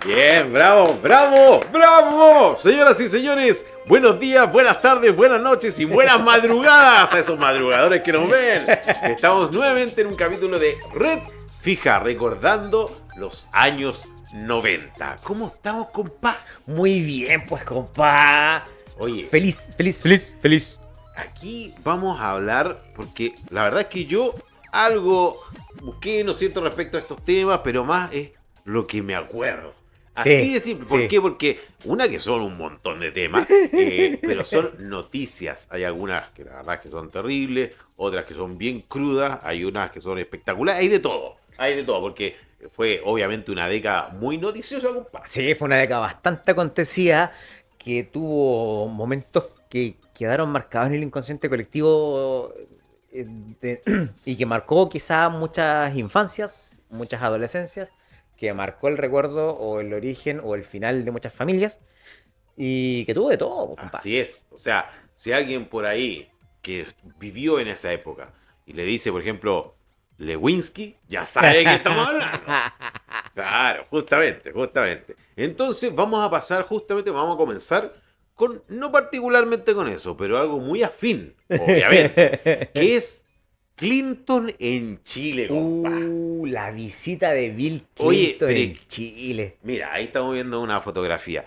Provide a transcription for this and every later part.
Bien, bravo, bravo, bravo. Señoras y señores, buenos días, buenas tardes, buenas noches y buenas madrugadas a esos madrugadores que nos ven. Estamos nuevamente en un capítulo de Red Fija, recordando los años 90. ¿Cómo estamos, compa? Muy bien, pues, compa. Oye, Feliz. aquí vamos a hablar, porque la verdad es que yo algo busqué, ¿no es cierto?, respecto a estos temas, pero más es lo que me acuerdo. Así de simple. ¿Por qué? Porque una que son un montón de temas, pero son noticias. Hay algunas que la verdad es que son terribles, otras que son bien crudas, hay unas que son espectaculares, hay de todo, porque fue obviamente una década muy noticiosa, compadre. Sí, fue una década bastante acontecida que tuvo momentos que quedaron marcados en el inconsciente colectivo y que marcó quizá muchas infancias, muchas adolescencias, que marcó el recuerdo o el origen o el final de muchas familias y que tuvo de todo, pues, compa. Así es. O sea, si alguien por ahí que vivió en esa época y le dice, por ejemplo, Lewinsky, ya sabe de qué estamos hablando. Claro, justamente. Entonces vamos a comenzar con, no particularmente con eso, pero algo muy afín, obviamente, que es Clinton en Chile, compa. La visita de Bill Oye, Clinton pero en Chile. mira, ahí estamos viendo una fotografía.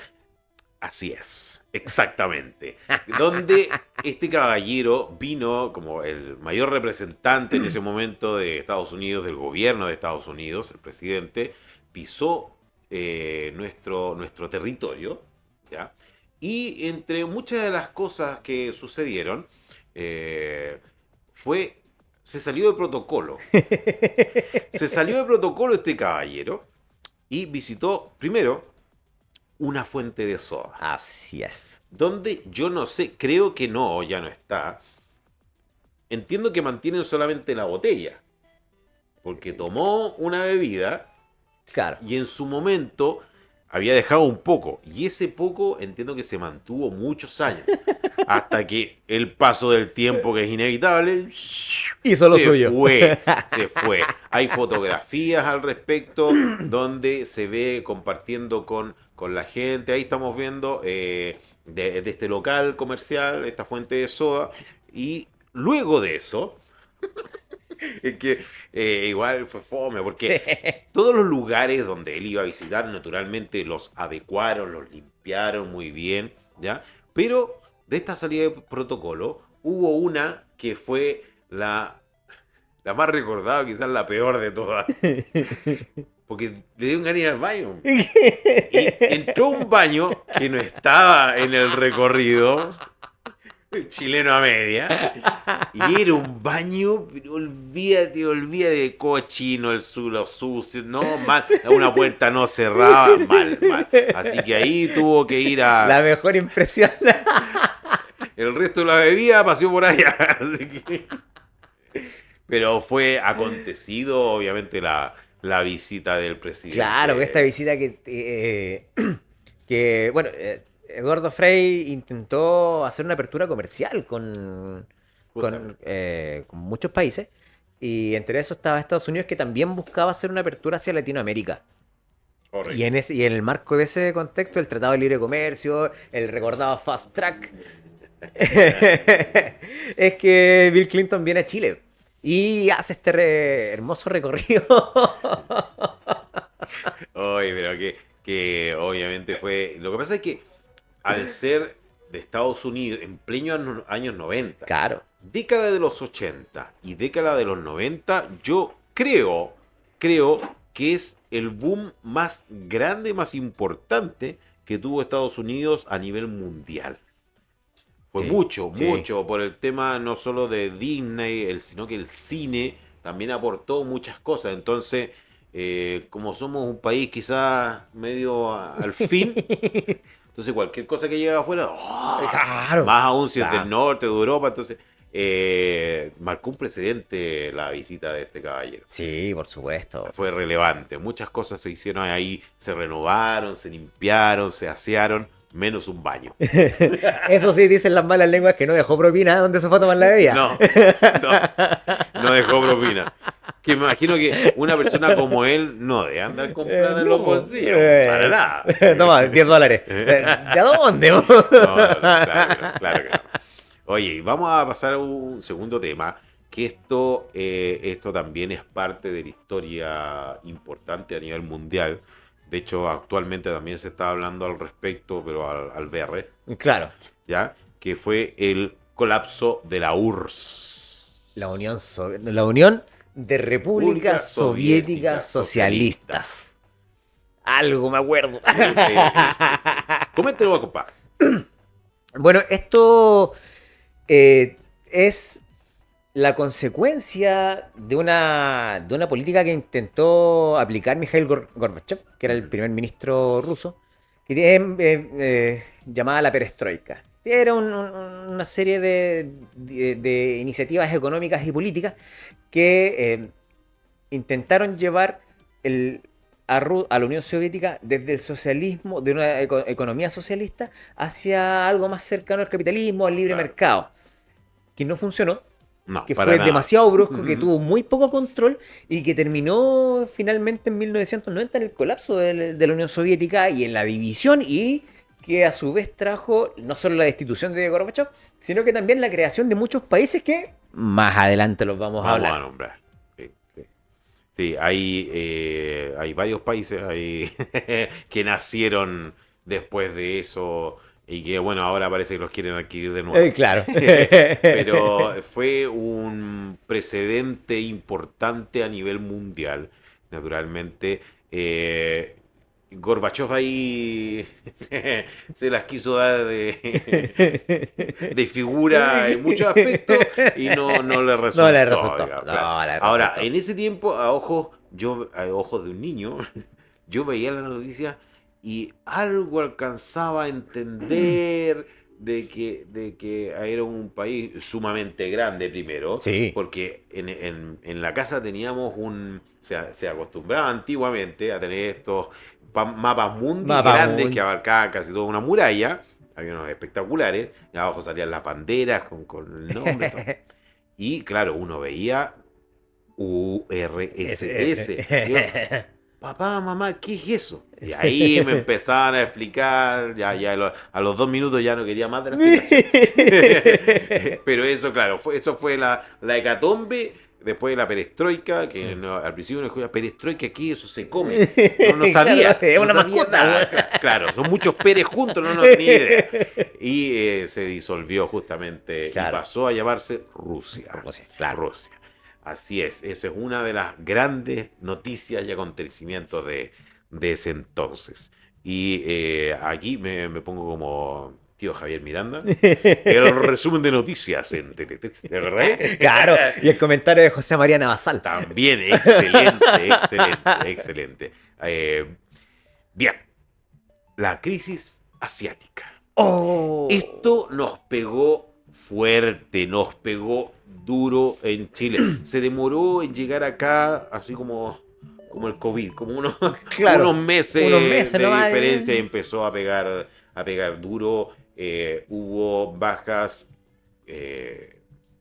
Así es, exactamente. Donde este caballero vino como el mayor representante en ese momento de Estados Unidos, del gobierno de Estados Unidos, el presidente, pisó nuestro territorio, ¿ya? Y entre muchas de las cosas que sucedieron, se salió de protocolo. Se salió de protocolo este caballero y visitó primero una fuente de soda. Así es. Donde yo no sé, creo que no, ya no está. Entiendo que mantienen solamente la botella. Porque tomó una bebida Claro. y en su momento había dejado un poco. Y ese poco entiendo que se mantuvo muchos años. Hasta que el paso del tiempo, que es inevitable, Hizo lo suyo. Se fue. Hay fotografías al respecto donde se ve compartiendo con la gente. Ahí estamos viendo de este local comercial, esta fuente de soda. Y luego de eso, es que igual fue fome, porque Sí. todos los lugares donde él iba a visitar, naturalmente los adecuaron, los limpiaron muy bien, ¿ya? Pero de esta salida de protocolo, hubo una que fue la más recordada, quizás la peor de todas. Porque le dio un ganas al baño. Y entró a un baño que no estaba en el recorrido, chileno a media. Y era un baño, pero olvídate de cochino, el suelo sucio, no, mal, una puerta no cerraba, mal. Así que ahí tuvo que ir La mejor impresión. el resto de la bebida pasó por allá. Así que... Pero fue acontecido, obviamente, la visita del presidente. Claro, esta visita bueno, Eduardo Frei intentó hacer una apertura comercial con muchos países, y entre esos estaba Estados Unidos, que también buscaba hacer una apertura hacia Latinoamérica. Correcto. Y en el marco de ese contexto, el Tratado de Libre Comercio, el recordado Fast Track, es que Bill Clinton viene a Chile y hace este hermoso recorrido. Oye, pero que obviamente fue... Lo que pasa es que al ser de Estados Unidos en pleno años 90, Claro. década de los 80 y década de los 90, yo creo que es el boom más grande, más importante que tuvo Estados Unidos a nivel mundial. Fue Sí, mucho sí. por el tema no solo de Disney, sino que el cine también aportó muchas cosas. Entonces, como somos un país quizás medio al fin, entonces cualquier cosa que llega afuera, ¡oh! Claro. Más aún si es Claro. del norte, de Europa, entonces marcó un precedente la visita de este caballero. Sí, por supuesto. Fue relevante, muchas cosas se hicieron ahí, se renovaron, se limpiaron, se asearon, menos un baño. Eso sí, dicen las malas lenguas que no dejó propina donde se fue a tomar la bebida. No dejó propina. Que me imagino que una persona como él no debe andar con plata en los No, bolsillos, para nada. toma, $10. ¿De dónde? No, no, no, claro que no, claro que no. Oye, y vamos a pasar a un segundo tema, que esto también es parte de la historia importante a nivel mundial. De hecho, actualmente también se está hablando al respecto, pero al berre, Claro, ¿ya? Que fue el colapso de la URSS. La Unión de República Repúblicas Soviética Soviéticas Socialista. Socialistas. Algo me acuerdo. Sí, sí, sí. Coméntelo, compadre. Bueno, esto es la consecuencia de una política que intentó aplicar Mikhail Gorbachev, que era el primer ministro ruso, que es llamada la perestroika. Era una serie de iniciativas económicas y políticas que intentaron llevar a la Unión Soviética desde el socialismo, de una economía socialista, hacia algo más cercano al capitalismo, al libre Claro. mercado, que no funcionó, No, que para fue nada. demasiado brusco, que Ujú. tuvo muy poco control y que terminó finalmente en 1990 en el colapso de la Unión Soviética y en la división, y que a su vez trajo no solo la destitución de Gorbachev, sino que también la creación de muchos países que más adelante los vamos a Vamos a hablar. nombrar. Sí, sí. Sí, hay varios países ahí que nacieron después de eso y que, bueno, ahora parece que los quieren adquirir de nuevo. Claro. Pero fue un precedente importante a nivel mundial, naturalmente. Gorbachev ahí se las quiso dar de figura en muchos aspectos y no le resultó. No le resultó. Digamos, No claro. le Ahora, resultó. en ese tiempo, a ojos de un niño, yo veía la noticia y algo alcanzaba a entender de que era un país sumamente grande primero, Sí. porque en la casa teníamos se acostumbraba antiguamente a tener estos mapas mundi Mapa grandes que mundi. abarcaban casi toda una muralla, había unos espectaculares, y abajo salían las banderas con el nombre, todo. Y claro, uno veía URSS. Y yo, papá, mamá, ¿qué es eso? Y ahí me empezaban a explicar, a los 2 minutos ya no quería más de la explicación. Pero eso, claro, eso fue la hecatombe después de la perestroika, que al principio uno escucha, perestroika, ¿qué? Eso se come. No sabía, Claro, es no una sabía mascota, nada. weón. Claro, son muchos peres juntos, no tenía idea. Y se disolvió justamente y Claro. pasó a llamarse Rusia. Rusia, claro. Rusia. Así es, esa es una de las grandes noticias y acontecimientos de ese entonces. Y aquí me pongo como tío Javier Miranda. El resumen de noticias en Teletext, ¿de verdad? Claro, y el comentario de José María Navasal. También, excelente, excelente, excelente. Bien, la crisis asiática. Oh. Esto nos pegó fuerte, nos pegó duro en Chile. Se demoró en llegar acá, así como el COVID, como Claro, unos meses unos meses de nomás. diferencia y empezó a pegar duro. Hubo bajas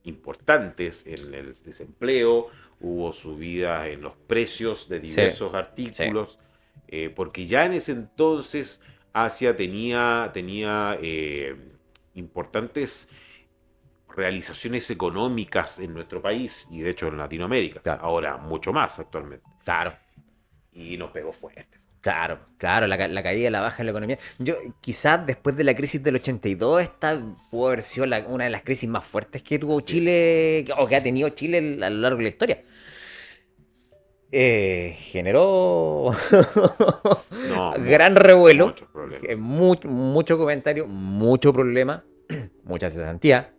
importantes en el desempleo, hubo subidas en los precios de diversos artículos, porque ya en ese entonces Asia tenía importantes realizaciones económicas en nuestro país y de hecho en Latinoamérica. Claro. Ahora mucho más actualmente. Claro, Y nos pegó fuerte. claro, claro, la caída, la baja en la economía. Yo, quizás después de la crisis del 82, esta pudo haber sido una de las crisis más fuertes que tuvo Así Chile, o que ha tenido Chile a lo largo de la historia. Generó No, gran revuelo, muchos problemas. mucho comentario, mucho problema, mucha cesantía,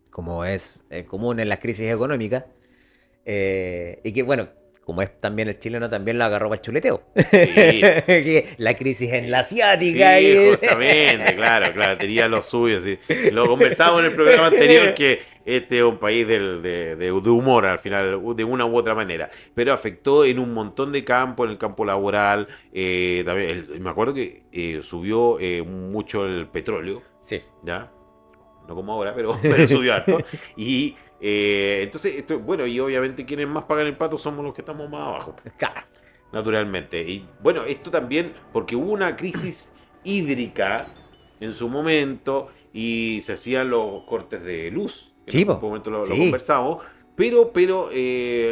como es común en las crisis económicas, y que bueno, como es también el chileno, también lo agarró para el chuleteo. Que la crisis en la asiática. Sí, justamente, claro, tenía lo suyo. Sí. Lo conversamos en el programa anterior que este es un país de humor al final, de una u otra manera, pero afectó en un montón de campos, en el campo laboral. También, me acuerdo que subió mucho el petróleo, Sí. ¿ya? No como ahora, pero subió harto. Y Entonces, bueno, y obviamente quienes más pagan el pato somos los que estamos más abajo, Claro. naturalmente. Y bueno, esto también porque hubo una crisis hídrica en su momento y se hacían los cortes de luz, en Sí, algún po. momento lo Sí. conversamos, pero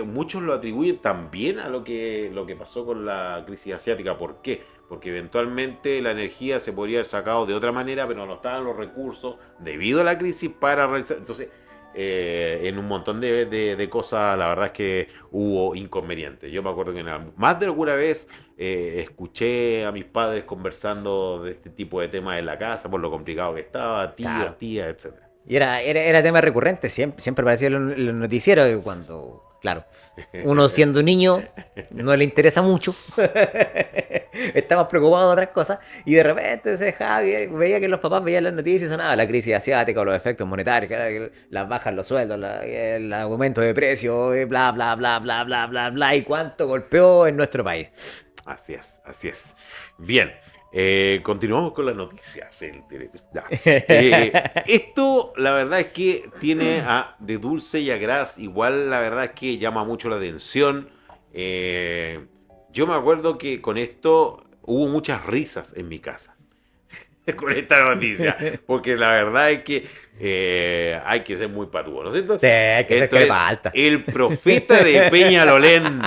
muchos lo atribuyen también a lo que pasó con la crisis asiática. ¿Por qué? Porque eventualmente la energía se podría haber sacado de otra manera, pero no estaban los recursos debido a la crisis para realizar. Entonces, en un montón de cosas, la verdad es que hubo inconvenientes. Yo me acuerdo que más de alguna vez escuché a mis padres conversando de este tipo de temas en la casa, por lo complicado que estaba, tíos, Claro. tías, etcétera. Y era tema recurrente, siempre aparecía en los noticieros y cuando, claro, uno siendo niño no le interesa mucho, está más preocupado de otras cosas, y de repente se dejaba, veía que los papás veían las noticias y sonaba la crisis asiática o los efectos monetarios, que las bajas en los sueldos, el aumento de precios, bla, bla, bla, bla, bla, bla, bla, y cuánto golpeó en nuestro país. Así es, así es. Bien, continuamos con las noticias. Ya. Esto, la verdad es que tiene de dulce y a gras, igual la verdad es que llama mucho la atención. Yo me acuerdo que con esto hubo muchas risas en mi casa, con esta noticia, porque la verdad es que hay que ser muy patudo, ¿no es cierto? Sí, hay que ser Entonces, crepa alta. el profeta de Peñalolén,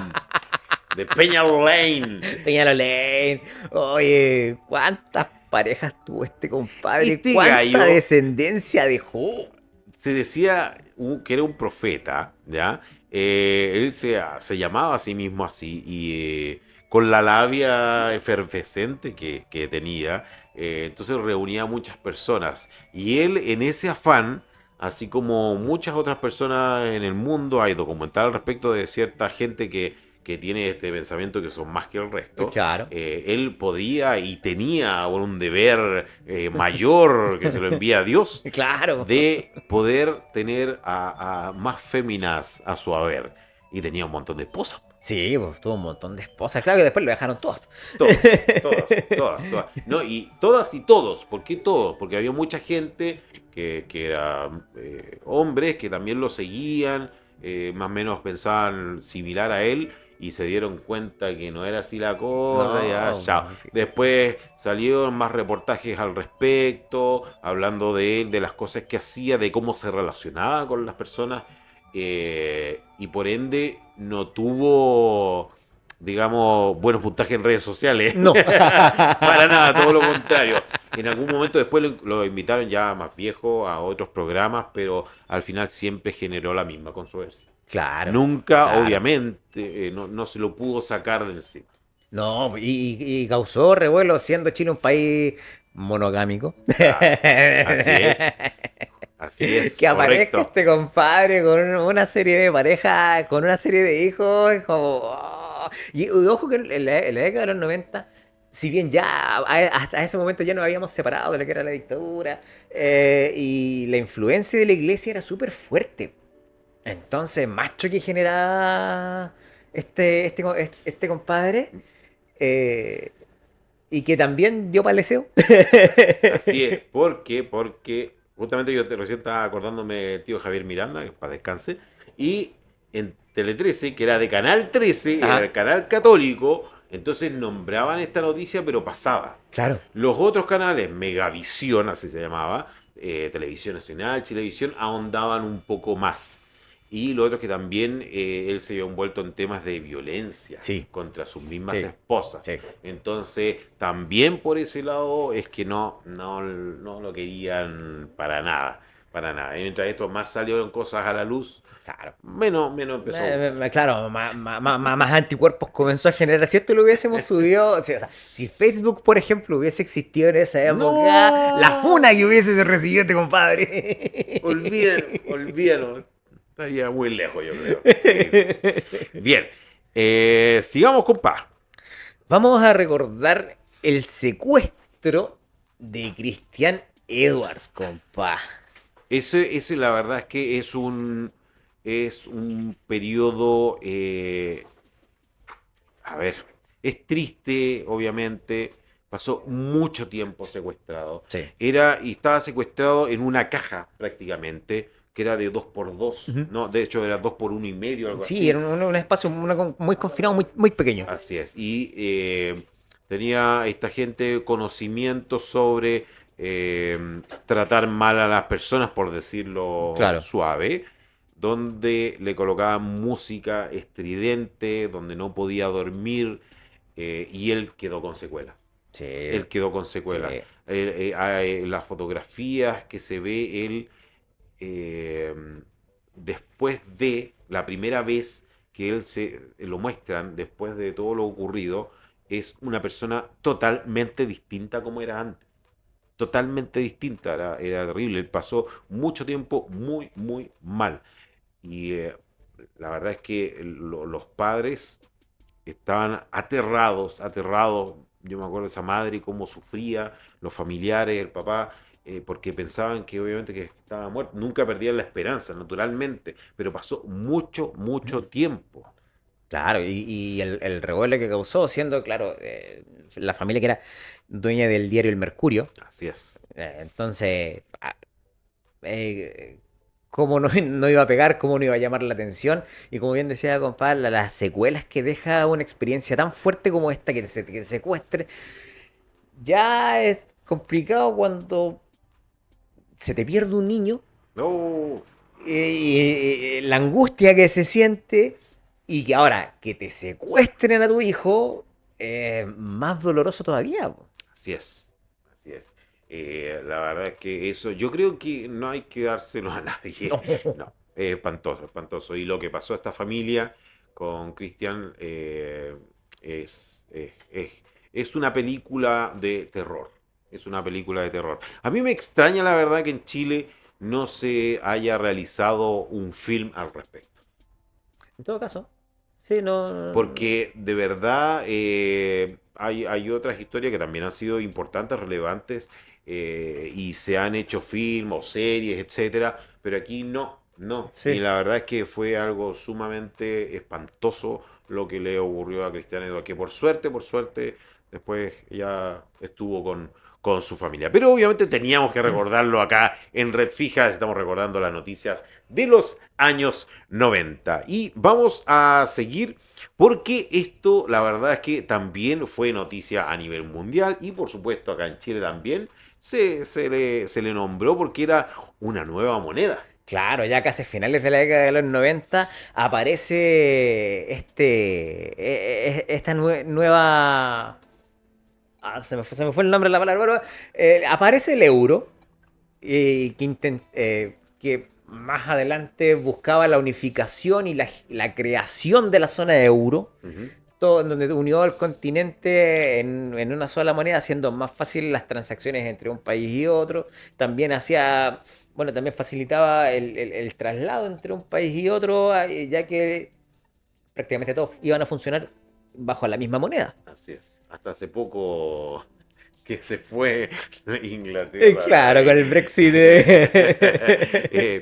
de Peñalolén. Peñalolén. Oye, ¿cuántas parejas tuvo este compadre? Este ¿Cuánta gallo descendencia dejó? se decía que era un profeta, ¿ya? Él se llamaba a sí mismo así y con la labia efervescente que tenía, entonces reunía a muchas personas. Y él en ese afán, así como muchas otras personas en el mundo, hay documental al respecto de cierta gente que tiene este pensamiento que son más que el resto, Claro, él podía y tenía un deber mayor que se lo envía a Dios claro. de poder tener a más féminas a su haber. Y tenía un montón de esposas. Sí, pues tuvo un montón de esposas. Claro que después lo dejaron todas. Todas, todas, todas, todas. No, y todas y todos. ¿Por qué todos? Porque había mucha gente que era hombres que también lo seguían, más o menos pensaban similar a él y se dieron cuenta que no era así la cosa. Ya, No, chao. Después salieron más reportajes al respecto, hablando de él, de las cosas que hacía, de cómo se relacionaba con las personas. Y por ende no tuvo, digamos, buenos puntajes en redes sociales. no. Para nada, todo lo contrario. En algún momento después lo invitaron ya más viejo a otros programas, pero al final siempre generó la misma controversia. Claro, Nunca, claro. obviamente, no se lo pudo sacar de encima. No, y causó revuelo siendo Chile un país monogámico. Claro, así es, Que aparezca correcto. este compadre con una serie de parejas, con una serie de hijos, es como... oh. Y ojo que en la década de los 90, si bien ya hasta ese momento ya nos habíamos separado de lo que era la dictadura, y la influencia de la iglesia era súper fuerte. Entonces, macho que generaba este compadre, eh, y que también dio paleseo. Así es, porque justamente recién estaba acordándome del tío Javier Miranda, que para descanse, y en Tele 13, que era de Canal 13, era el Ajá, canal católico, entonces nombraban esta noticia, pero pasaba. claro. Los otros canales, Megavisión, así se llamaba, Televisión Nacional, Chilevisión, ahondaban un poco más. Y lo otro es que también él se vio envuelto en temas de violencia Sí, contra sus mismas sí, esposas. sí. Entonces, también por ese lado es que no lo querían para nada, para nada. Y mientras esto más salieron cosas a la luz, Claro. menos empezó a gustar. Claro, más anticuerpos comenzó a generar. Si esto lo hubiésemos subido, o sea, si Facebook, por ejemplo, hubiese existido en esa época, la funa ¡No! que hubiese recibido este compadre. Olvídalo. Estaría muy lejos, yo creo. Sí, sí. Bien, sigamos, compa. Vamos a recordar el secuestro de Christian Edwards, compa. Ese la verdad es que es un periodo, a ver, es triste, obviamente, pasó mucho tiempo secuestrado. Sí. Y estaba secuestrado en una caja prácticamente, que era de 2x2. Ujú. No, de hecho era 2x1,5, algo Sí, así. era un espacio muy confinado, muy pequeño. Así es. Y tenía esta gente conocimiento sobre tratar mal a las personas, por decirlo Claro. suave, donde le colocaban música estridente, donde no podía dormir, y él quedó con secuelas. Sí, Él quedó con secuelas. sí. Las fotografías que se ve él eh, después de la primera vez que él se lo muestran, después de todo lo ocurrido, es una persona totalmente distinta como era antes. Totalmente distinta, era terrible. Él pasó mucho tiempo muy, muy mal. Y la verdad es que los padres estaban aterrados, aterrados. Yo me acuerdo de esa madre, cómo sufría, los familiares, el papá, porque pensaban que obviamente que estaba muerto. Nunca perdían la esperanza, naturalmente, pero pasó mucho, mucho tiempo. Claro, y el revuelo que causó, siendo, claro, la familia que era dueña del diario El Mercurio. Así es. Entonces, eh, ¿cómo no, no iba a pegar? ¿Cómo no iba a llamar la atención? Y como bien decía compadre, las secuelas que deja una experiencia tan fuerte como esta, que te secuestre, ya es complicado cuando se te pierde un niño, No, la angustia que se siente y que ahora que te secuestren a tu hijo, más doloroso todavía, po. así es. Así es. La verdad es que eso, yo creo que no hay que dárselo a nadie. No. No, es espantoso, espantoso. Y lo que pasó a esta familia con Cristian es una película de terror. Es una película de terror. A mí me extraña, la verdad, que en Chile no se haya realizado un film al respecto. En todo caso, sí, no. Porque de verdad hay otras historias que también han sido importantes, relevantes, y se han hecho film o series, etcétera, pero aquí no, no. Y Sí. la verdad es que fue algo sumamente espantoso lo que le ocurrió a Cristian Edward, que por suerte, después ya estuvo con su familia. Pero obviamente teníamos que recordarlo acá en Red Fija, estamos recordando las noticias de los años 90. Y vamos a seguir porque esto, la verdad es que también fue noticia a nivel mundial y por supuesto acá en Chile también se le nombró porque era una nueva moneda. Claro, ya casi a finales de la década de los 90 aparece esta nueva. Se me fue el nombre de la palabra. Bueno, aparece el euro, que más adelante buscaba la unificación y la creación de la zona de euro, Ujú. todo, en donde unió al continente en una sola moneda, haciendo más fácil las transacciones entre un país y otro. También hacía, bueno, también facilitaba el traslado entre un país y otro, ya que prácticamente todos iban a funcionar bajo la misma moneda. Así es. Hasta hace poco que se fue Inglaterra, ¿no? Claro, con el Brexit.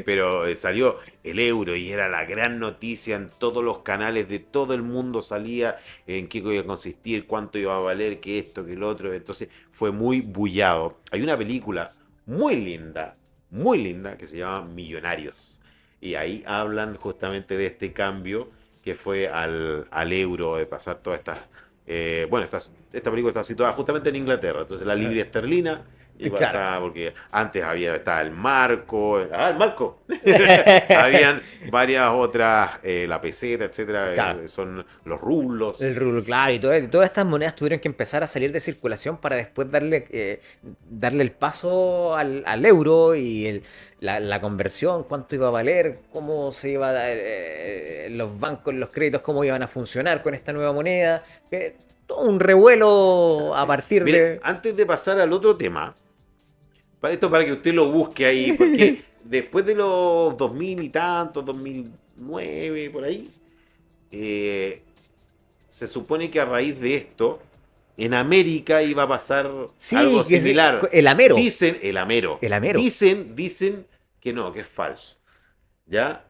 Pero salió el euro y era la gran noticia en todos los canales de todo el mundo salía en qué iba a consistir, cuánto iba a valer, que esto, que el otro. Entonces fue muy bullado. Hay una película muy linda, que se llama Millonarios. Y ahí hablan justamente de este cambio que fue al euro, de pasar todas estas bueno, esta película está situada justamente en Inglaterra, entonces la libra esterlina, y Claro. pasa, porque antes estaba el marco, el marco, habían varias otras, la peseta, etcétera, Claro. son los rublos. El rublo, claro, y todas estas monedas tuvieron que empezar a salir de circulación para después darle el paso al euro y la conversión, cuánto iba a valer, cómo se iba a dar, los bancos, los créditos, cómo iban a funcionar con esta nueva moneda. Todo un revuelo a Sí. partir Mire, de. antes de pasar al otro tema, para que usted lo busque ahí, porque después de los 2000 y tantos, 2009, por ahí, eh, se supone que a raíz de esto, en América iba a pasar algo Sí, similar. el amero. Dicen, el amero, El amero. dicen que no, que es falso. ¿Ya?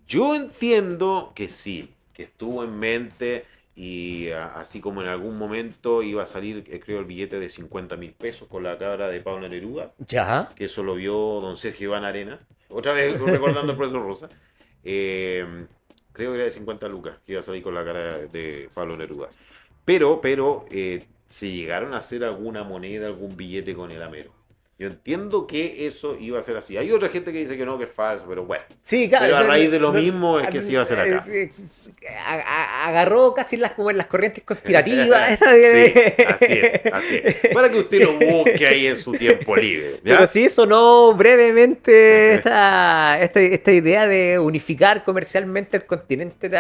Yo entiendo que sí, que estuvo en mente y así como en algún momento iba a salir, creo, el billete de 50.000 pesos con la cara de Pablo Neruda, Ya. que eso lo vio don Sergio Iván Arena, otra vez recordando al profesor Rosa. Eh, Creo que era de 50 lucas que iba a salir con la cara de Pablo Neruda. Pero, se llegaron a hacer alguna moneda, algún billete con el Amero. Yo entiendo que eso iba a ser así. Hay otra gente que dice que no, que es falso, pero bueno. Sí, claro, Pero a raíz de lo mismo es que se iba a hacer acá. agarró casi como en las corrientes conspirativas. Sí, así es, así es. Para que usted lo busque ahí en su tiempo libre. ¿Ya? Pero sí sonó brevemente esta idea de unificar comercialmente el continente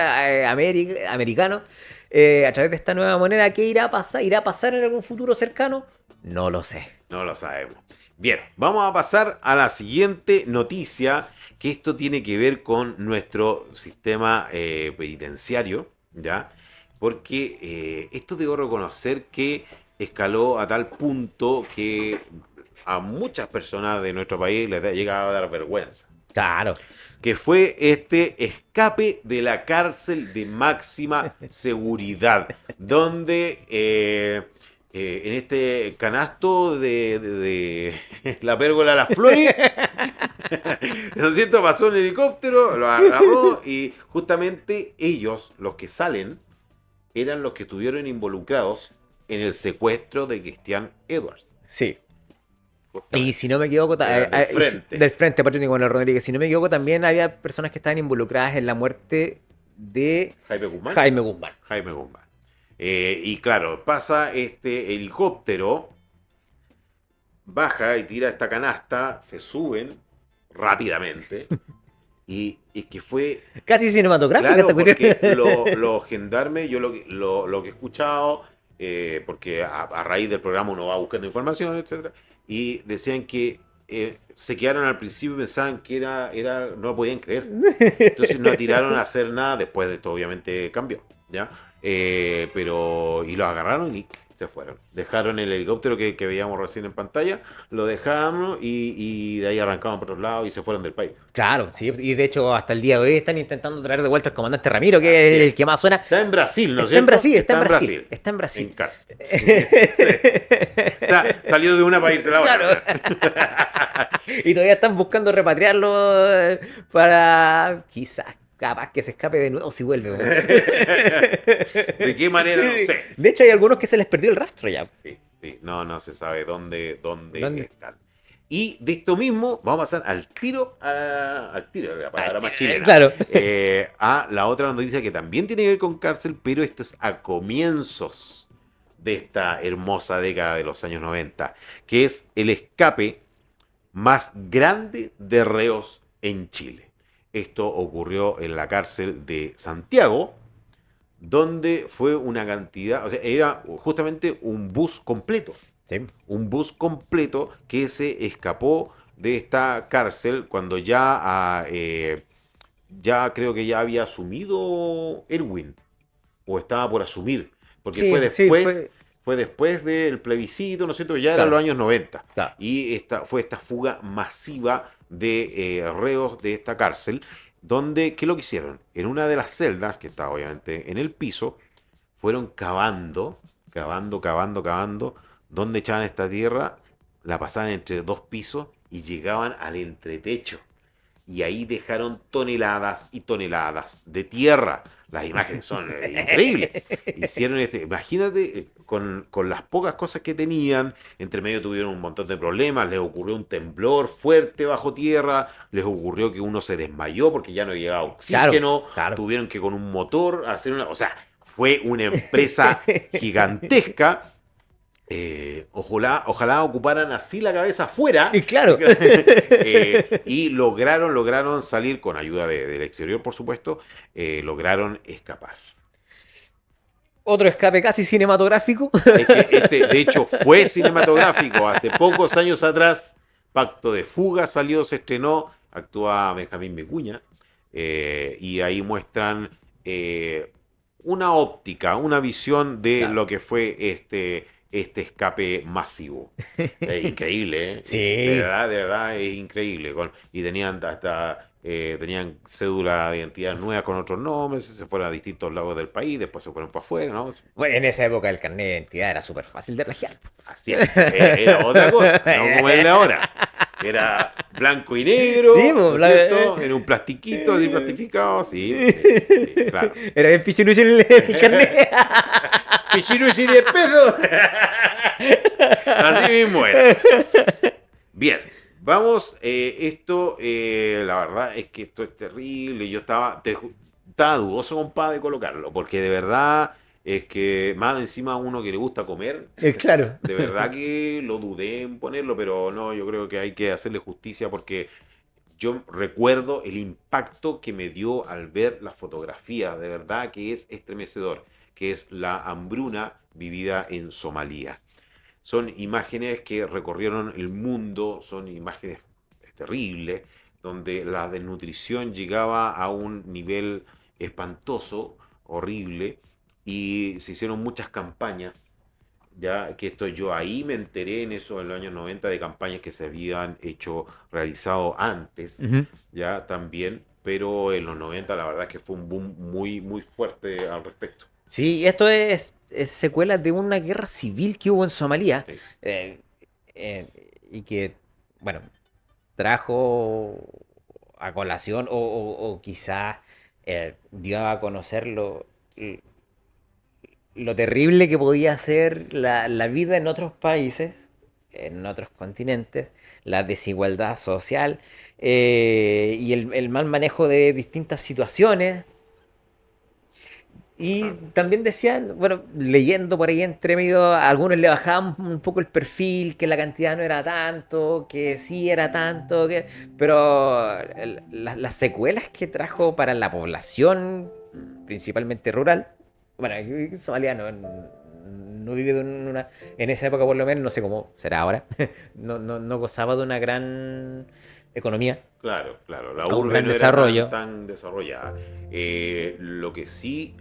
americano a través de esta nueva moneda. ¿Qué irá a pasar? ¿Irá a pasar en algún futuro cercano? No lo sé. No lo sabemos. Bien, vamos a pasar a la siguiente noticia, que esto tiene que ver con nuestro sistema penitenciario, ¿ya? Porque esto debo reconocer que escaló a tal punto que a muchas personas de nuestro país les ha llegado a dar vergüenza. Claro. Que fue este escape de la cárcel de máxima seguridad, donde en este canasto de la pérgola Las Flores, ¿no es cierto? Pasó un helicóptero, lo agarró y justamente ellos, los que salen, eran los que estuvieron involucrados en el secuestro de Cristian Edwards. Sí. Y Justamente. si no me equivoco, Del frente. del Frente Patriótico Manuel Rodríguez, si no me equivoco, también había personas que estaban involucradas en la muerte de Jaime Guzmán. Jaime Guzmán. Jaime Guzmán. Y claro, pasa este helicóptero, baja y tira esta canasta, se suben rápidamente. Y que fue, Casi cinematográfica claro, esta cuestión. porque los gendarmes, yo lo que he escuchado, porque a raíz del programa uno va buscando información, etcétera, y decían que se quedaron al principio y pensaban que no lo podían creer. Entonces no tiraron a hacer nada, después de esto obviamente cambió, ¿ya? Y los agarraron y se fueron. Dejaron el helicóptero que veíamos recién en pantalla, lo dejamos y de ahí arrancaban por otros lados y se fueron del país. Claro, sí, y de hecho hasta el día de hoy están intentando traer de vuelta al comandante Ramiro, que Así es el es. que más suena. Está en Brasil, ¿no es Está en cierto? Brasil, está en Brasil, está en En Brasil. cárcel. O sea, salió de una para irse a la otra. Claro. Y todavía están buscando repatriarlo para quizás, capaz que se escape de nuevo si vuelve. Weón. ¿De qué manera? No sé. De hecho, hay algunos que se les perdió el rastro ya. Sí, sí. No se sabe dónde ¿Dónde? están. Y de esto mismo, vamos a pasar al tiro, la palabra más chilena. Claro. A la otra noticia que también tiene que ver con cárcel, pero esto es a comienzos de esta hermosa década de los años 90, que es el escape más grande de reos en Chile. Esto ocurrió en la cárcel de Santiago, donde fue una cantidad, o sea, era justamente un bus completo. Sí. Un bus completo que se escapó de esta cárcel cuando ya creo que ya había asumido Erwin, o estaba por asumir, porque Sí, fue después del plebiscito, ¿no es cierto? Ya eran Claro. los años 90. Claro. Y fue esta fuga masiva de reos de esta cárcel, donde, ¿qué es lo que hicieron? En una de las celdas, que está obviamente en el piso, fueron cavando, donde echaban esta tierra, la pasaban entre dos pisos y llegaban al entretecho. Y ahí dejaron toneladas y toneladas de tierra. Las imágenes son increíbles. Hicieron imagínate, con las pocas cosas que tenían, entre medio tuvieron un montón de problemas, les ocurrió un temblor fuerte bajo tierra, les ocurrió que uno se desmayó porque ya no llegaba oxígeno, Claro. tuvieron que con un motor hacer o sea, fue una empresa gigantesca. Ojalá ocuparan así la cabeza afuera. Y claro. Y lograron salir con ayuda del exterior, por supuesto. Lograron escapar. Otro escape casi cinematográfico. Es que de hecho, fue cinematográfico. Hace pocos años atrás, Pacto de Fuga salió, se estrenó. Actúa Benjamín Vicuña. Y ahí muestran una óptica, una visión de Claro. lo que fue este escape masivo. Es increíble, ¿eh? Sí. De verdad es increíble. Y tenían hasta tenían cédula de identidad nueva con otros nombres, se fueron a distintos lados del país, después se fueron para afuera, ¿no? Bueno, en esa época el carnet de identidad era súper fácil de plagiar. Así es, era otra cosa, no como el de ahora. Era blanco y Sí, negro, pues, ¿no es cierto? En un plastiquito así plastificado, sí, sí, sí, claro. Era bien pichinucho el carnet. Pichiruchi 10 pesos. Así mismo era. Bien, vamos, la verdad es que esto es terrible. Yo estaba dudoso, compadre, de colocarlo, porque de verdad es que más encima a uno que le gusta comer, Claro. de verdad que lo dudé en ponerlo, pero no, yo creo que hay que hacerle justicia porque yo recuerdo el impacto que me dio al ver la fotografía, de verdad que es estremecedor, que es la hambruna vivida en Somalia. Son imágenes que recorrieron el mundo, son imágenes terribles, donde la desnutrición llegaba a un nivel espantoso, horrible, y se hicieron muchas campañas, ya que esto yo ahí me enteré en eso en los años 90 de campañas que se habían hecho, realizado antes, Ujú. ya también, pero en los 90 la verdad es que fue un boom muy, muy fuerte al respecto. Sí, esto es secuela de una guerra civil que hubo en Somalia Sí. eh, eh, y que, bueno, trajo a colación o quizá dio a conocer lo terrible que podía ser la vida en otros países, en otros continentes, la desigualdad social y el mal manejo de distintas situaciones. Y Claro. también decían, bueno, leyendo por ahí entre medio, a algunos le bajaban un poco el perfil, que la cantidad no era tanto, que sí era tanto, pero las secuelas que trajo para la población, principalmente rural, bueno, Somalia no vive en esa época por lo menos, no sé cómo será ahora, no gozaba de una gran economía, Claro, claro, la o un urbe gran no era desarrollo. tan desarrollada. Lo que sí,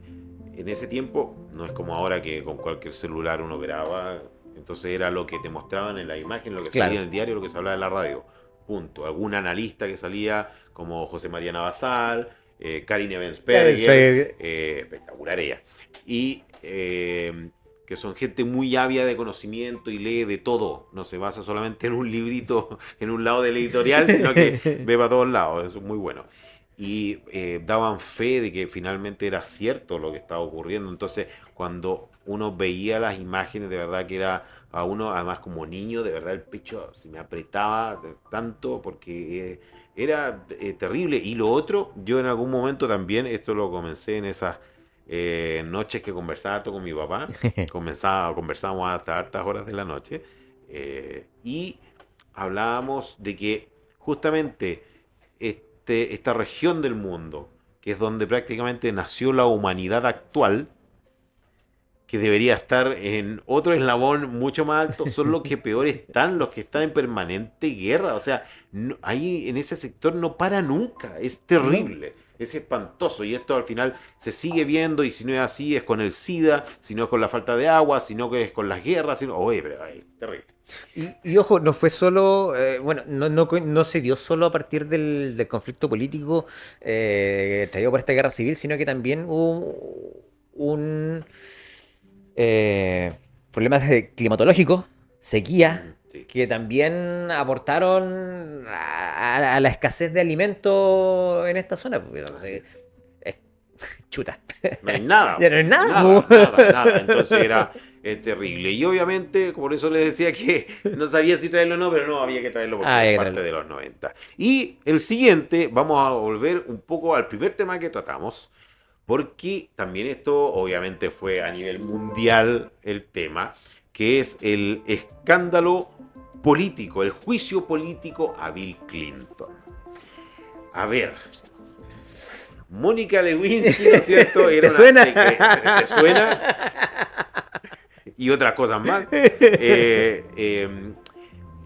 en ese tiempo, no es como ahora que con cualquier celular uno graba, entonces era lo que te mostraban en la imagen, lo que salía Claro. en el diario, lo que se hablaba en la radio. Punto. Algún analista que salía, como José María Navasal, Karine Evensperger, espectacular ella. Y que son gente muy ávida de conocimiento y lee de todo. No se basa solamente en un librito en un lado del editorial, sino que ve para todos lados. Eso es muy bueno. Y daban fe de que finalmente era cierto lo que estaba ocurriendo. Entonces, cuando uno veía las imágenes, de verdad que era a uno, además como niño, de verdad el pecho se me apretaba tanto porque era terrible. Y lo otro, yo en algún momento también, esto lo comencé en esas noches que conversaba harto con mi papá, conversábamos hasta hartas horas de la noche, y hablábamos de que justamente esta región del mundo, que es donde prácticamente nació la humanidad actual, que debería estar en otro eslabón mucho más alto, son los que peor están, los que están en permanente guerra. O sea, ahí en ese sector no para nunca, es No. terrible, es espantoso. Y esto al final se sigue viendo, y si no es así, es con el SIDA, si no es con la falta de agua, si no es con las guerras, sino, oye, pero es terrible. Y ojo, no fue solo, bueno, no se dio solo a partir del conflicto político traído por esta guerra civil, sino que también hubo un problemas climatológicos, sequía, Sí. que también aportaron a la escasez de alimentos en esta zona. Pues, Así entonces, es. es- chuta. No hay nada, Ya no es nada, nada, pues. nada, nada. Entonces era terrible. Y obviamente, por eso les decía que no sabía si traerlo o no, pero no, había que traerlo porque Ah, es hay que parte traerlo. de los 90. Y el siguiente, vamos a volver un poco al primer tema que tratamos, porque también esto obviamente fue a nivel mundial el tema, que es el escándalo político, el juicio político a Bill Clinton. A ver, Mónica Lewinsky, ¿no es cierto? Era ¿Te una suena? secretaria. ¿Te suena? Y otras cosas más.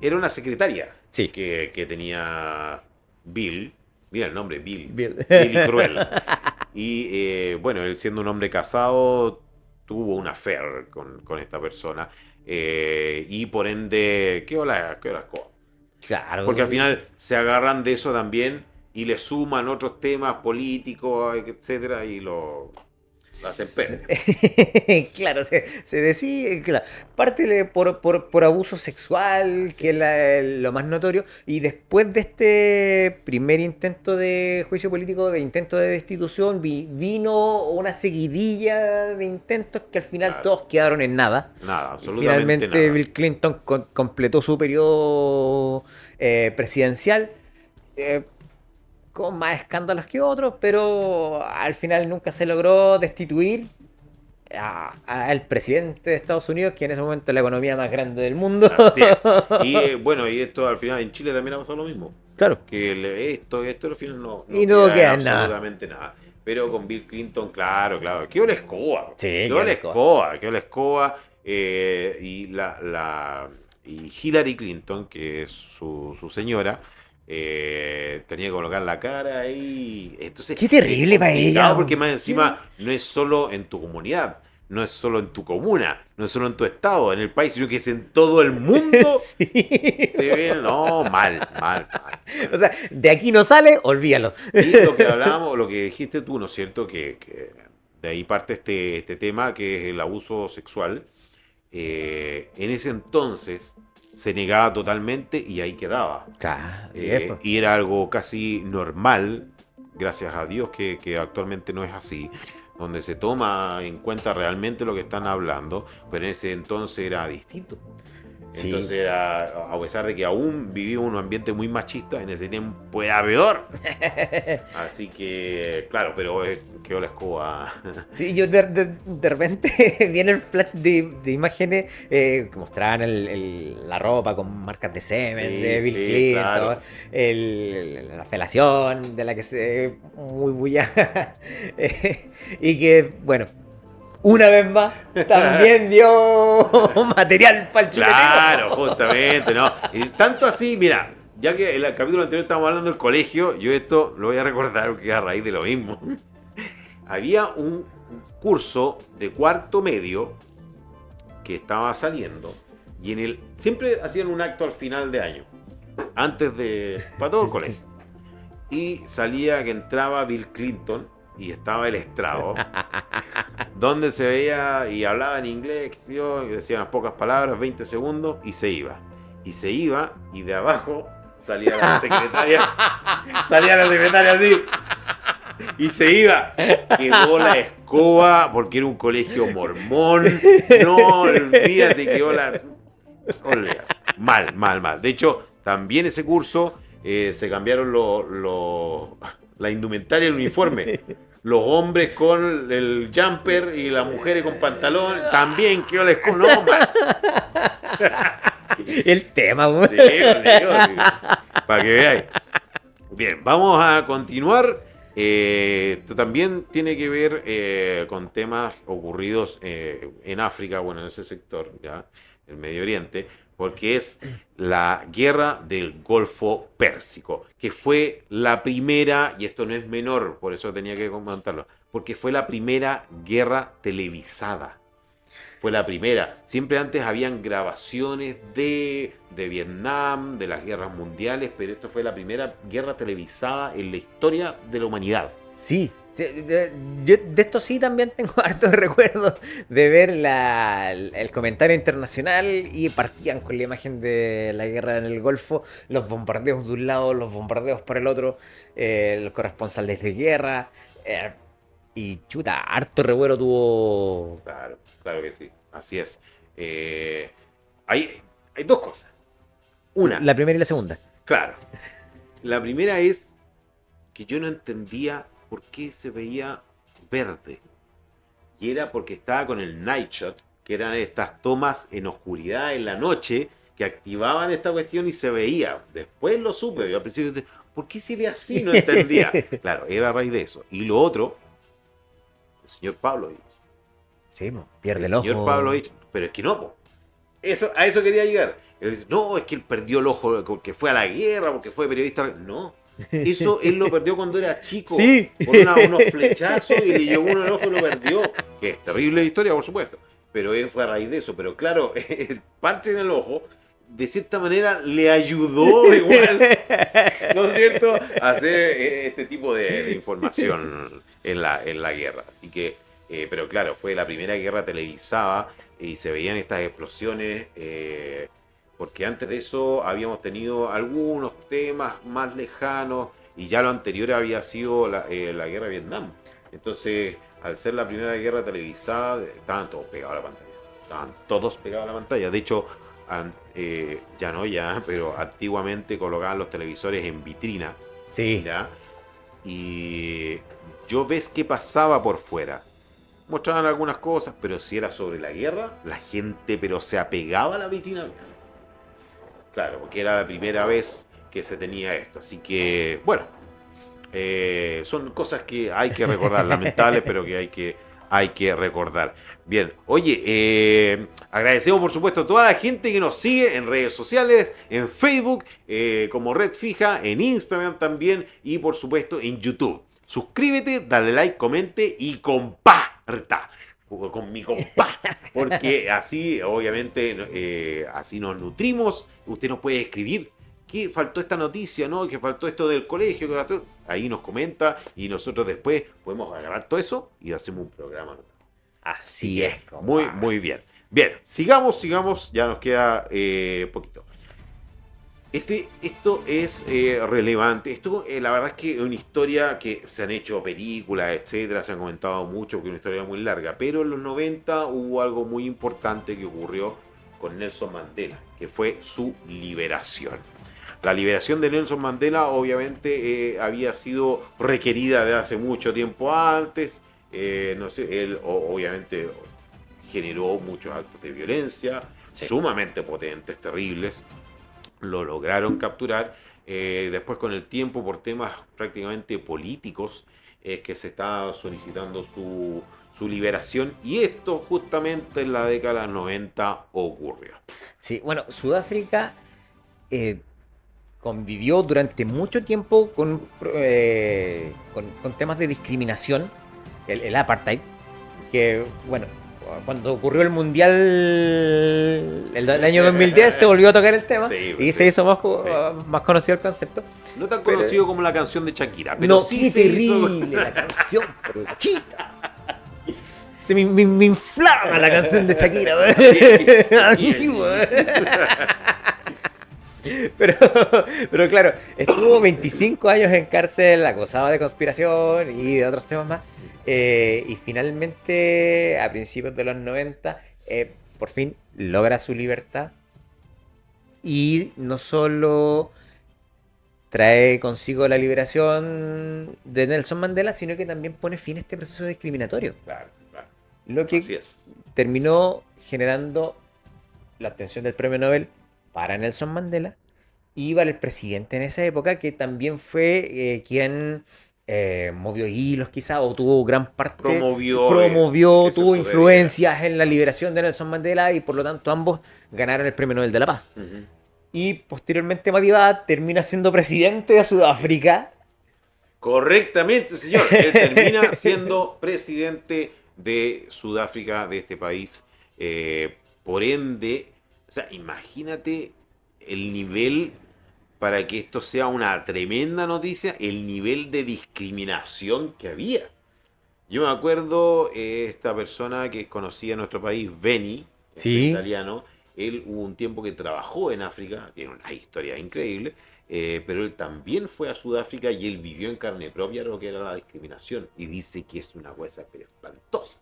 Era una secretaria Sí, que tenía Bill. Mira el nombre, Bill. Bill. Bill y Cruel. Y bueno, él siendo un hombre casado, tuvo una affair con esta persona. y por ende, qué hola escoba. Claro. Porque al final se agarran de eso también y le suman otros temas políticos, etcétera, y lo hacen pene. Claro, se decide, claro, parte por abuso sexual, Así que es es. lo más notorio, y después de este primer intento de juicio político, de intento de destitución, vino una seguidilla de intentos que al final Claro. todos quedaron en nada. Nada, Y absolutamente finalmente nada. Bill Clinton completó su periodo presidencial. eh, con más escándalos que otros, pero al final nunca se logró destituir al presidente de Estados Unidos, que en ese momento es la economía más grande del mundo. Así es. Y bueno, y esto al final en Chile también ha pasado lo mismo. Claro. Que esto al final no Y no queda en queda en nada. absolutamente nada. Pero con Bill Clinton, claro, claro. ¿Qué ole escoba? Sí, ¿Qué qué ole lesco. escoba? ¿Qué ole escoba? Y Hillary Clinton, que es su señora, tenía que colocar la cara ahí. Entonces, Qué es terrible para complicado ella. porque más encima no es solo en tu comunidad, no es solo en tu comuna, no es solo en tu estado, en el país, sino que es en todo el mundo. Sí. Te ven, no, mal, mal, mal, O mal. sea, de aquí no sale, olvídalo. Y lo que hablábamos, lo que dijiste tú, ¿no es cierto? Que de ahí parte este tema que es el abuso sexual. En ese entonces se negaba totalmente y ahí quedaba. Claro, así es, pues. Y era algo casi normal, gracias a Dios que actualmente no es así, donde se toma en cuenta realmente lo que están hablando, pero en ese entonces era distinto. Sí. Entonces era, a pesar de que aún vivía un ambiente muy machista, en ese tiempo era peor. Así que, claro, pero quedó la escoba. Sí, yo de repente viene el flash de imágenes que mostraban la ropa con marcas de semen de Sí, Bill sí, Clinton, claro. la felación de la que se muy bulla y que, bueno, una vez más también dio material para el chupeteo. Claro, justamente, ¿no? Y tanto así, mira, ya que en el capítulo anterior estábamos hablando del colegio, yo esto lo voy a recordar porque es a raíz de lo mismo. Había un curso de cuarto medio que estaba saliendo y siempre hacían un acto al final de año, para todo el colegio. Y salía que entraba Bill Clinton y estaba el estrado, donde se veía y hablaba en inglés, qué sé yo, y decía unas pocas palabras, 20 segundos, y se iba. Y se iba, y de abajo salía la secretaria, salía la secretaria así, y se iba. Quedó la escoba, porque era un colegio mormón. No, olvídate, quedó la... Olvídate. Mal, mal, mal. De hecho, también ese curso se cambiaron la indumentaria, el uniforme. Los hombres con el jumper y las mujeres con pantalón. También quedó la escoba. No, mal. El tema, güey. Sí, digo, sí, para que veáis. Bien, vamos a continuar. Esto también tiene que ver con temas ocurridos en África, bueno, en ese sector, ya, el Medio Oriente, porque es la guerra del Golfo Pérsico, que fue la primera, y esto no es menor, por eso tenía que comentarlo, porque fue la primera guerra televisada. Fue la primera. Siempre antes habían grabaciones de Vietnam, de las guerras mundiales, pero esto fue la primera guerra televisada en la historia de la humanidad. Sí, sí, yo de esto sí también tengo hartos recuerdos de ver el comentario internacional y partían con la imagen de la guerra en el Golfo, los bombardeos de un lado, los bombardeos por el otro, los corresponsales de guerra, y chuta, harto revuelo tuvo Claro, claro que sí. Así es. Eh, hay, hay dos cosas. Una, la primera y la segunda. claro. La primera es que yo no entendía por qué se veía verde. Y era porque estaba con el night shot, que eran estas tomas en oscuridad en la noche que activaban esta cuestión y se veía. Después lo supe, yo al principio dije, ¿por qué se ve así? No entendía. Claro, era a raíz de eso. Y lo otro, el señor Pavlovich. Sí, po, pierde El el señor ojo. Pavlovich, pero es que no, po. A eso quería llegar. Él dice, no, es que él perdió el ojo porque fue a la guerra, porque fue periodista. No, eso él lo perdió cuando era chico, Sí. por unos flechazos y le llegó uno en el ojo y lo perdió. Que es terrible historia, por supuesto. pero fue a raíz de eso. Pero claro, el parche en el ojo, de cierta manera, le ayudó igual, ¿no es cierto?, a hacer este tipo de información en la guerra. Así que, pero claro, fue la primera guerra televisada y se veían estas explosiones. Porque antes de eso habíamos tenido algunos temas más lejanos y ya lo anterior había sido la guerra de Vietnam. Entonces, al ser la primera guerra televisada, estaban todos pegados a la pantalla. Estaban todos pegados a la pantalla. De hecho, ya no, ya, pero antiguamente colocaban los televisores en vitrina. Sí. ¿Ya? Y yo ves qué pasaba por fuera. Mostraban algunas cosas, pero si era sobre la guerra, la gente pero se apegaba a la vitrina. Claro, porque era la primera vez que se tenía esto. Así que, bueno, son cosas que hay que recordar, lamentables, pero que hay que recordar. Bien, oye, agradecemos por supuesto a toda la gente que nos sigue en redes sociales, en Facebook, como Red Fija, en Instagram también y por supuesto en YouTube. Suscríbete, dale like, comente y comparta con mi compa, porque así obviamente así nos nutrimos. Usted nos puede escribir que faltó esta noticia, ¿no? Que faltó esto del colegio, que faltó... Ahí nos comenta y nosotros después podemos agarrar todo eso y hacemos un programa. Así es, muy, compa. muy bien. Bien, sigamos, ya nos queda poquito. Esto es relevante. Esto, la verdad es que es una historia que se han hecho películas, etcétera, se han comentado mucho, que es una historia muy larga. Pero en los 90 hubo algo muy importante que ocurrió con Nelson Mandela, que fue su liberación. La liberación de Nelson Mandela obviamente había sido requerida de hace mucho tiempo antes. No sé, él obviamente generó muchos actos de violencia, Sí. sumamente potentes, terribles. Lo lograron capturar. Después con el tiempo, por temas prácticamente políticos, es que se está solicitando su liberación. Y esto justamente en la década de los 90 ocurrió. Sí, bueno, Sudáfrica eh, convivió durante mucho tiempo con temas de discriminación, el apartheid, que, bueno, cuando ocurrió el Mundial el año 2010 se volvió a tocar el tema Sí, y se sí, hizo sí. más conocido el concepto. No tan Pero- conocido como la canción de Shakira, pero No, sí qué se hizo. terrible la canción, por la chita. Me inflama la canción de Shakira, weón. A mí, weón. Pero, pero claro, estuvo 25 años en cárcel, acusado de conspiración y de otros temas más. Y finalmente, a principios de los 90, por fin logra su libertad. Y no solo trae consigo la liberación de Nelson Mandela, sino que también pone fin a este proceso discriminatorio. Claro, claro. Lo que Así es. terminó generando la obtención del premio Nobel para Nelson Mandela y para el presidente en esa época, que también fue quien movió hilos quizá, o tuvo gran parte, Promovió que eso tuvo sucediera. influencias en la liberación de Nelson Mandela y por lo tanto ambos ganaron el premio Nobel de la Paz. Ujú. Y posteriormente Madiba termina siendo presidente de Sudáfrica. Correctamente, señor. Él termina siendo presidente de Sudáfrica, de este país. Por ende, o sea, imagínate el nivel, para que esto sea una tremenda noticia, el nivel de discriminación que había. Yo me acuerdo, esta persona que es conocida en nuestro país, Beni, este Sí. italiano, él hubo un tiempo que trabajó en África, tiene una historia increíble, pero él también fue a Sudáfrica y él vivió en carne propia lo que era la discriminación y dice que es una cosa pero espantosa,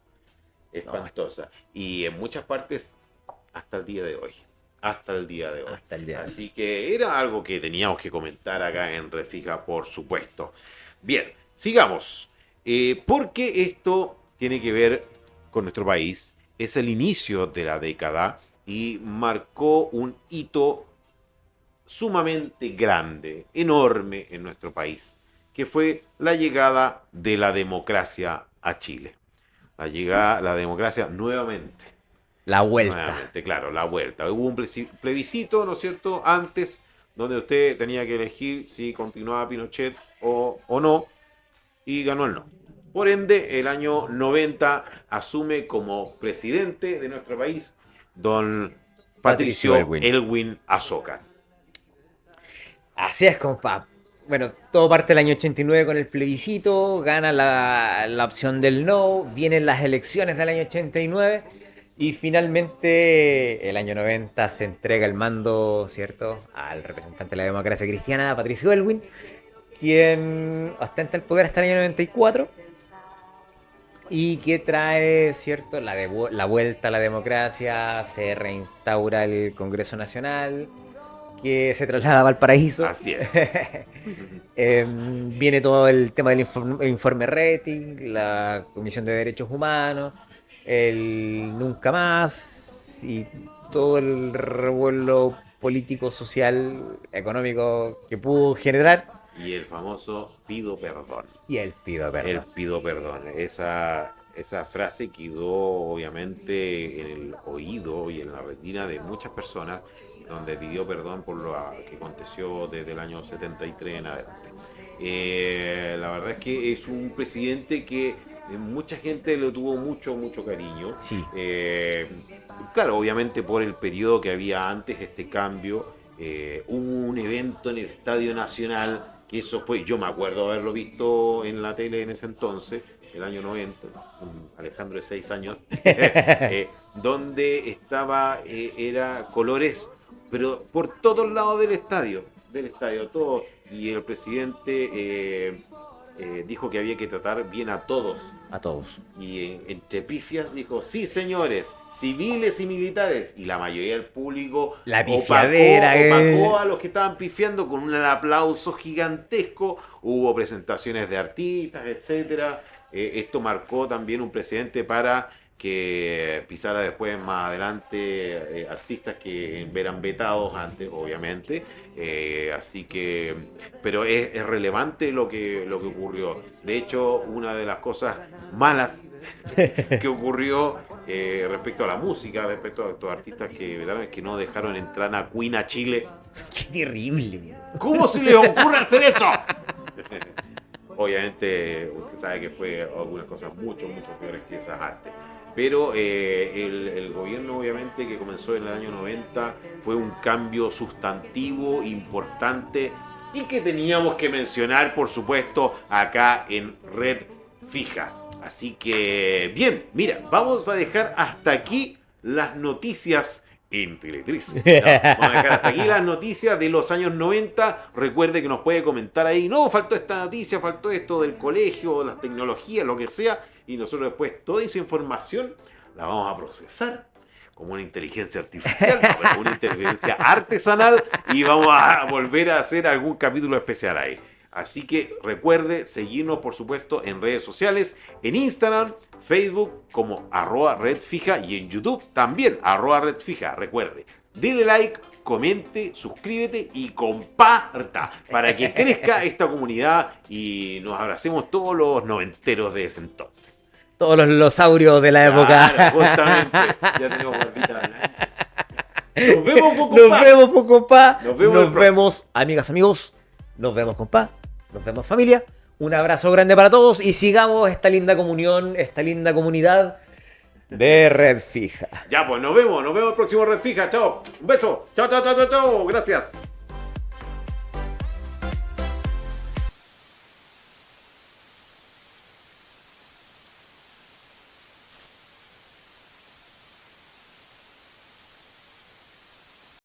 espantosa. Y en muchas partes hasta el día de hoy. Hasta el día de hoy. Hasta el día de hoy. Así que era algo que teníamos que comentar acá en Refija, por supuesto. Bien, sigamos. Porque esto tiene que ver con nuestro país. Es el inicio de la década y marcó un hito sumamente grande, enorme en nuestro país, que fue la llegada de la democracia a Chile. La democracia nuevamente. La vuelta. Nuevamente, claro, la vuelta. Hubo un plebiscito, ¿no es cierto?, antes, donde usted tenía que elegir si continuaba Pinochet o no, y ganó el no. Por ende, el año 90 asume como presidente de nuestro país don Patricio Elwin Azoka. Así es, compa. Bueno, todo parte del año 89 con el plebiscito, gana la opción del no, vienen las elecciones del año 89 y finalmente el año 90 se entrega el mando, ¿cierto?, al representante de la democracia cristiana, Patricio Elwin, quien ostenta el poder hasta el año 94 y que trae, ¿cierto?, la vuelta a la democracia, se reinstaura el Congreso Nacional, que se traslada a Valparaíso. Así es. Viene todo el tema del informe Rating, la Comisión de Derechos Humanos, el Nunca Más y todo el revuelo político, social, económico que pudo generar. Y el famoso pido perdón. Y el pido perdón. El pido perdón. Esa frase quedó obviamente en el oído y en la retina de muchas personas, donde pidió perdón por lo que aconteció desde el año 73 en adelante. La verdad es que es un presidente que mucha gente le tuvo mucho cariño. Sí. Claro, obviamente por el periodo que había antes, este cambio. Hubo un evento en el Estadio Nacional, que eso fue, yo me acuerdo haberlo visto en la tele en ese entonces, el año 90, un Alejandro de 6 años, donde estaba, era colores, pero por todos lados del estadio, todo. Y el presidente dijo que había que tratar bien a todos. A todos. Y entre pifias dijo, sí señores, civiles y militares. Y la mayoría del público la pifiadera, opacó a los que estaban pifiando con un aplauso gigantesco. Hubo presentaciones de artistas, etcétera. Esto marcó también un precedente para que pisara después más adelante artistas que eran vetados antes, obviamente. Así que, pero es relevante lo que ocurrió. De hecho, una de las cosas malas que ocurrió respecto a la música, respecto a estos artistas que vetaron, es que no dejaron entrar a Queen a Chile. ¡Qué terrible! ¿Cómo se les ocurre hacer eso? Obviamente, usted sabe que fue algunas cosas mucho peores que esas artes. Pero el gobierno, obviamente, que comenzó en el año 90, fue un cambio sustantivo, importante, y que teníamos que mencionar, por supuesto, acá en Red Fija. Así que, bien, mira, vamos a dejar hasta aquí las noticias en Teletriz. No, vamos a dejar hasta aquí las noticias de los años 90. Recuerde que nos puede comentar ahí, no, faltó esta noticia, faltó esto del colegio, las tecnologías, lo que sea. Y nosotros después toda esa información la vamos a procesar como una inteligencia artificial, como una inteligencia artesanal, y vamos a volver a hacer algún capítulo especial ahí. Así que recuerde seguirnos, por supuesto, en redes sociales, en Instagram, Facebook como @redfija y en YouTube también @redfija. Recuerde, dele like, comente, suscríbete y comparta para que crezca esta comunidad y nos abracemos todos los noventeros de ese entonces. Todos los losaurios de la época. Claro, justamente. Ya tenemos guardita. Nos vemos, compa. Nos vemos, amigas, amigos. Nos vemos, compa. Nos vemos, familia. Un abrazo grande para todos y sigamos esta linda comunión, esta linda comunidad de Red Fija. Ya, pues nos vemos el próximo Red Fija. Chao. Un beso. Chao. Gracias.